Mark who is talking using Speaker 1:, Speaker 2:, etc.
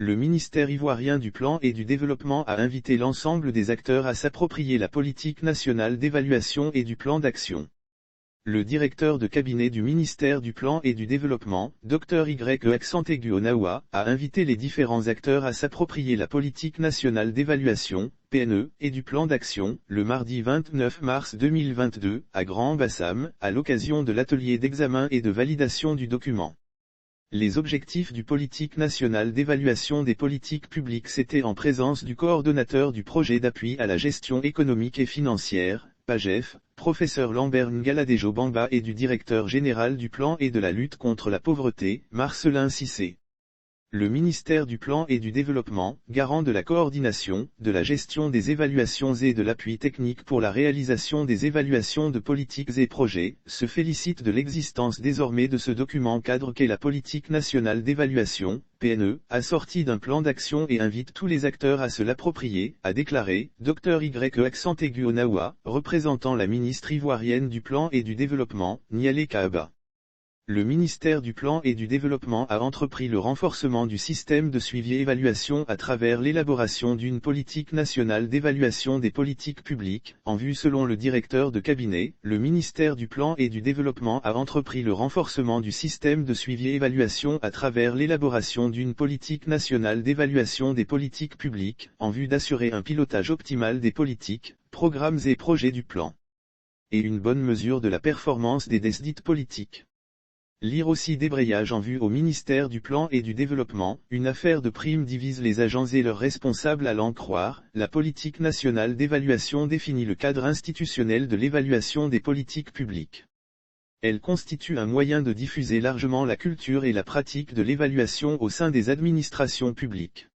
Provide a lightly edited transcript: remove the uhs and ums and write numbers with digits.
Speaker 1: Le ministère ivoirien du Plan et du Développement a invité l'ensemble des acteurs à s'approprier la politique nationale d'évaluation et du plan d'action. Le directeur de cabinet du ministère du Plan et du Développement, Dr Y. Onawa, a invité les différents acteurs à s'approprier la politique nationale d'évaluation, PNE, et du plan d'action, le mardi 29 mars 2022, à Grand-Bassam, à l'occasion de l'atelier d'examen et de validation du document. Les objectifs du politique national d'évaluation des politiques publiques c'était en présence du coordonnateur du projet d'appui à la gestion économique et financière, PAGEF, professeur Lambert Ngaladejo Bamba et du directeur général du plan et de la lutte contre la pauvreté, Marcelin Cissé. Le ministère du Plan et du Développement, garant de la coordination, de la gestion des évaluations et de l'appui technique pour la réalisation des évaluations de politiques et projets, se félicite de l'existence désormais de ce document cadre qu'est la politique nationale d'évaluation, PNE, assorti d'un plan d'action et invite tous les acteurs à se l'approprier, a déclaré Dr Y. Onawa, représentant la ministre ivoirienne du Plan et du Développement, Nialé Kaaba. Le ministère du Plan et du Développement a entrepris le renforcement du système de suivi-évaluation à travers l'élaboration d'une politique nationale d'évaluation des politiques publiques, en vue selon le directeur de cabinet, le ministère du Plan et du Développement a entrepris le renforcement du système de suivi-évaluation à travers l'élaboration d'une politique nationale d'évaluation des politiques publiques, en vue d'assurer un pilotage optimal des politiques, programmes et projets du plan. Et une bonne mesure de la performance des dites politiques. Lire aussi débrayage en vue au ministère du Plan et du Développement, une affaire de prime divise les agents et leurs responsables à l'en croire, la politique nationale d'évaluation définit le cadre institutionnel de l'évaluation des politiques publiques. Elle constitue un moyen de diffuser largement la culture et la pratique de l'évaluation au sein des administrations publiques.